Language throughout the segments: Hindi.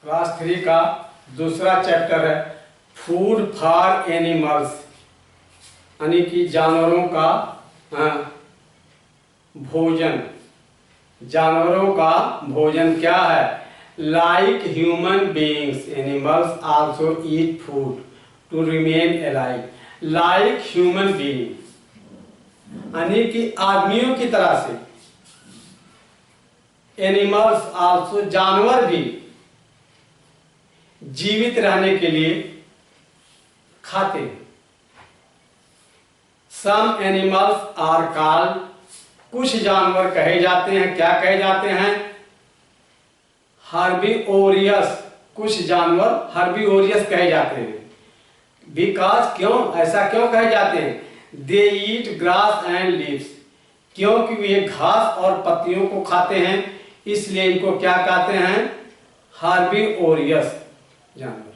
क्लास 3 का दूसरा चैप्टर है फूड फॉर एनिमल्स, यानी कि जानवरों का भोजन। जानवरों का भोजन क्या है? Like human beings animals also eat food to remain alive. Like human being यानी कि आदमियों की तरह से एनिमल्स आल्सो जानवर भी जीवित रहने के लिए खाते हैं। सम एनिमल्स आर कॉल्ड, कुछ जानवर कहे जाते हैं, क्या कहे जाते हैं? हर्बीवोरियस। कुछ जानवर हर्बीवोरियस कहे जाते हैं। बिकॉज, क्यों ऐसा क्यों कहे जाते हैं? दे ईट ग्रास एंड लीव्स, क्योंकि वे घास और पत्तियों को खाते हैं, इसलिए इनको क्या कहते हैं? हर्बीवोरियस जानवर,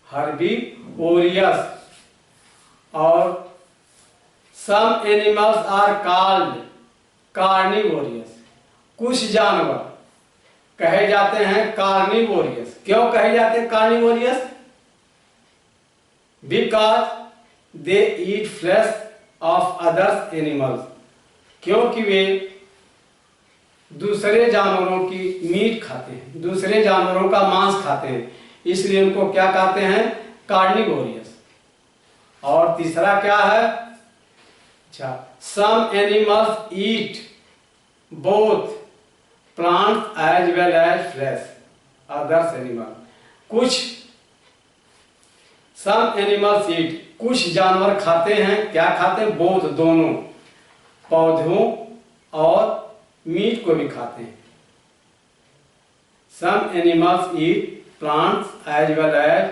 हर्बीवोरियस। और some animals are called carnivorous, कुछ जानवर कहे जाते हैं कार्निवोरियस। क्यों कहे जाते हैं carnivorous? Because they eat flesh of others animals, क्योंकि वे दूसरे जानवरों की मीट खाते हैं, दूसरे जानवरों का मांस खाते हैं, इसलिए उनको क्या कहते हैं? कार्निवोरियस। और तीसरा क्या है? अच्छा, some animals eat both plants as well as flesh others animal. कुछ सम एनिमल्स ईट, कुछ जानवर खाते हैं, क्या खाते हैं? बोथ, दोनों, पौधों और मीट को भी खाते हैं। Some animals eat plants as well as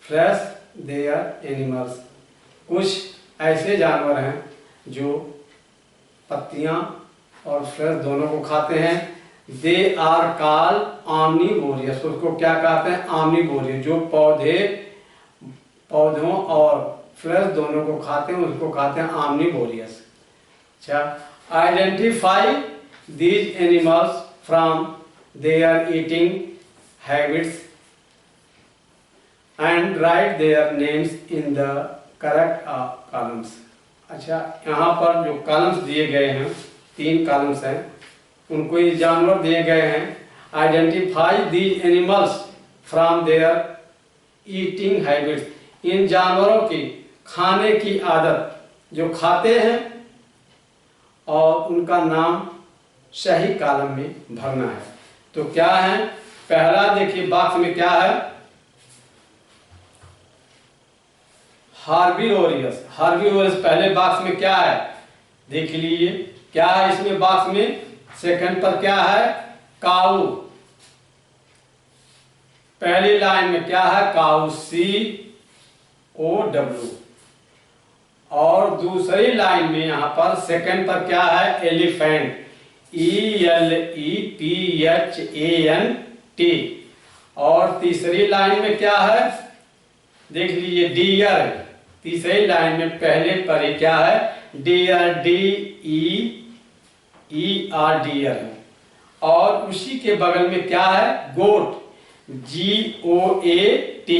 flesh their animals. कुछ ऐसे जानवर हैं जो पत्तियां और फ्लेश दोनों को खाते हैं। दे आर कॉल्ड ऑमनीवोरियस, उसको क्या कहते हैं? ऑमनीवोरियस। जो पौधों और फ्लेश दोनों को खाते हैं उसको कहते हैं ऑमनीवोरियस। अच्छा, identify these animals from their eating habits and write their names in the correct columns. अच्छा, यहाँ पर जो कॉलम्स दिए गए हैं, 3 कॉलम्स हैं, उनको ये जानवर दिए गए हैं। Identify these animals from their eating habits, इन जानवरों की खाने की आदत, जो खाते हैं, और उनका नाम सही कॉलम में भरना है। तो क्या है? पहला देखिए बॉक्स में क्या है? हर्बीवोरियस। हर्बीवोरियस पहले बॉक्स में क्या है? देख लीजिए क्या है इसमें बॉक्स में। सेकंड पर क्या है? काऊ। पहली लाइन में क्या है? काऊ, COW। और दूसरी लाइन में यहां पर सेकंड पर क्या है? Elephant, ELEPHANT। और तीसरी लाइन में क्या है? देख लीजिए डियर। तीसरी लाइन में पहले पर ही क्या है? Deer, DEER, deer. और उसी के बगल में क्या है? गोट, GOAT।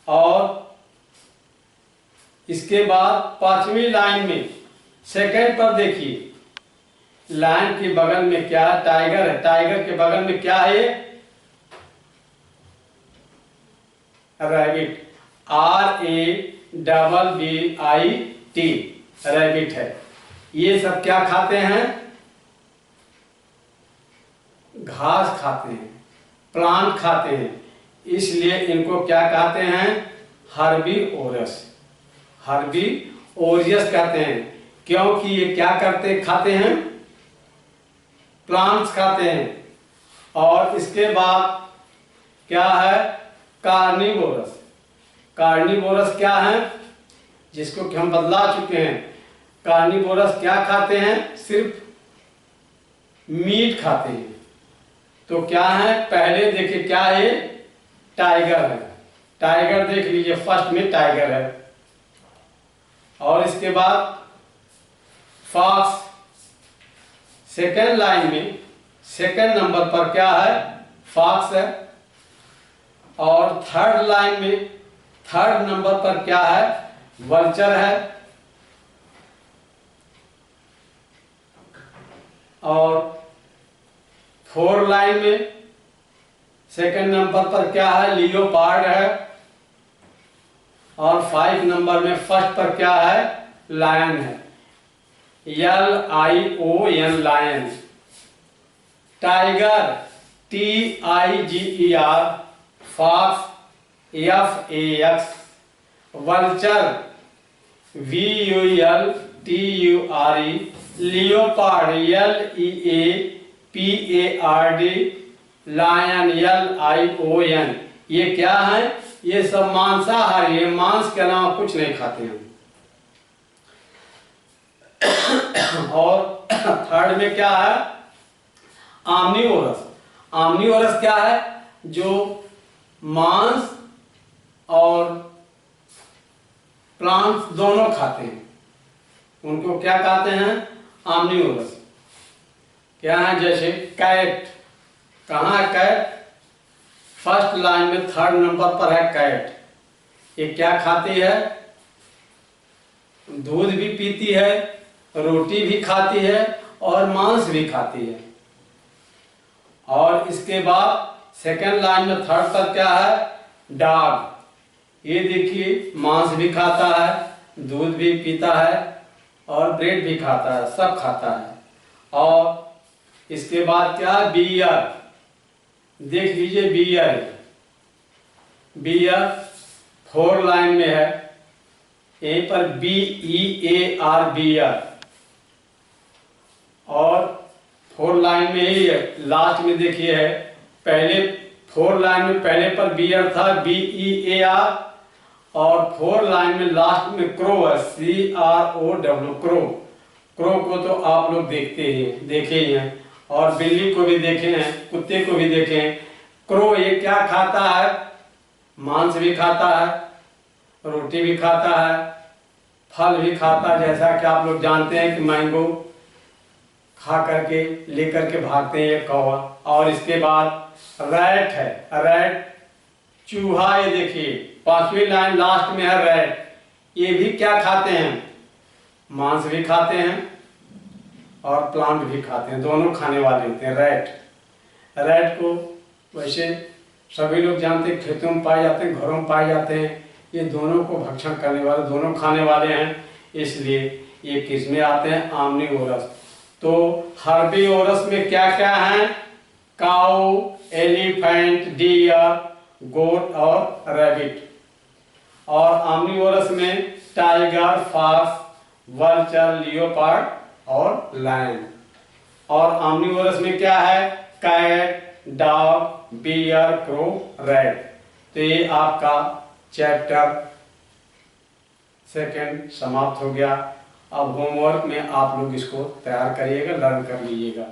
और इसके बाद पांचवी लाइन में सेकंड पर देखिए, लाइन के बगल में क्या है? टाइगर है। टाइगर के बगल में क्या है? रैबिट, RABBIT, रैबिट है। ये सब क्या खाते हैं? घास खाते हैं, प्लांट खाते हैं, इसलिए इनको क्या कहते हैं? हर्बीवोरस। हर्बीवोरियस कहते हैं क्योंकि ये क्या खाते हैं? प्लांट्स खाते हैं। और इसके बाद क्या है? कार्निवोरस। कार्निवोरस क्या है? जिसको कि हम बदला चुके हैं। कार्निवोरस क्या खाते हैं? सिर्फ मीट खाते हैं। तो क्या है? पहले देखिए क्या है? टाइगर है। टाइगर देख लीजिए, फर्स्ट में टाइगर है। और इसके बाद फॉक्स, सेकेंड लाइन में सेकेंड नंबर पर क्या है? फॉक्स है। और थर्ड लाइन में थर्ड नंबर पर क्या है, वल्चर है। और फोर्थ लाइन में सेकंड नंबर पर क्या है, लियोपार्ड है। और 5 नंबर में फर्स्ट पर क्या है, लायन है, LION lion. Tiger TIGER, fox FAX, vulture VULTURE, leopard LEAPARD, lion LION। ये क्या है, ये सब मांसाहारी है, मांस के अलावा कुछ नहीं खाते हैं। और थर्ड में क्या है, आम्निवोरस। आम्निवोरस क्या है, जो मांस और प्लांट्स दोनों खाते हैं, उनको क्या कहते हैं, आम्निवोरस। क्या है, जैसे कैट। कहाँ है कैट, फर्स्ट लाइन में थर्ड नंबर पर है कैट। ये क्या खाती है, दूध भी पीती है, रोटी भी खाती है और मांस भी खाती है। और इसके बाद सेकंड लाइन में थर्ड पर क्या है, डॉग। ये देखिए मांस भी खाता है, दूध भी पीता है और ब्रेड भी खाता है, सब खाता है। और इसके बाद क्या है, बियर। देख लीजिए बियर, बियर 4 लाइन में है, यहीं पर BEAR बियर। और 4 लाइन में ही लास्ट में देखिए है, पहले 4 लाइन में पहले पर बियर था BEAR, और 4 लाइन में लास्ट में क्रो है CROW, क्रो। क्रो को तो आप लोग देखे ही हैं, और बिल्ली को भी देखे हैं, कुत्ते को भी देखे हैं। क्रो ये क्या खाता है, मांस भी खाता है, रोटी भी खाता है, फल भी खाता है, जैसा कि आप लोग जानते हैं कि मैंगो खा करके लेकर के भागते हैं ये कौवा। और इसके बाद रैट है, रैट चूहा। ये देखिए 5वीं लाइन लास्ट में है रैट। ये भी क्या खाते हैं, मांस भी खाते हैं और प्लांट भी खाते हैं, दोनों खाने वाले होते हैं रैट। रैट को वैसे सभी लोग जानते हैं, खेतों में पाए जाते हैं, घरों में पाए जाते हैं। ये दोनों को भक्षण करने वाले, दोनों खाने वाले हैं, इसलिए ये किस में आते हैं, आम्निवोरस। तो हर्बीवोरस में क्या क्या है, काऊ, एलिफेंट, डियर, गोट और रैबिट। और आम्निवोरस में टाइगर, फॉक्स, वल्चर, लियोपार्ड और लायन। और आम्निवोरस में क्या है, cat, dog, bear, crow, rat. तो ये आपका चैप्टर 2 समाप्त हो गया। अब होमवर्क में आप लोग इसको तैयार करिएगा, लर्न कर लीजिएगा।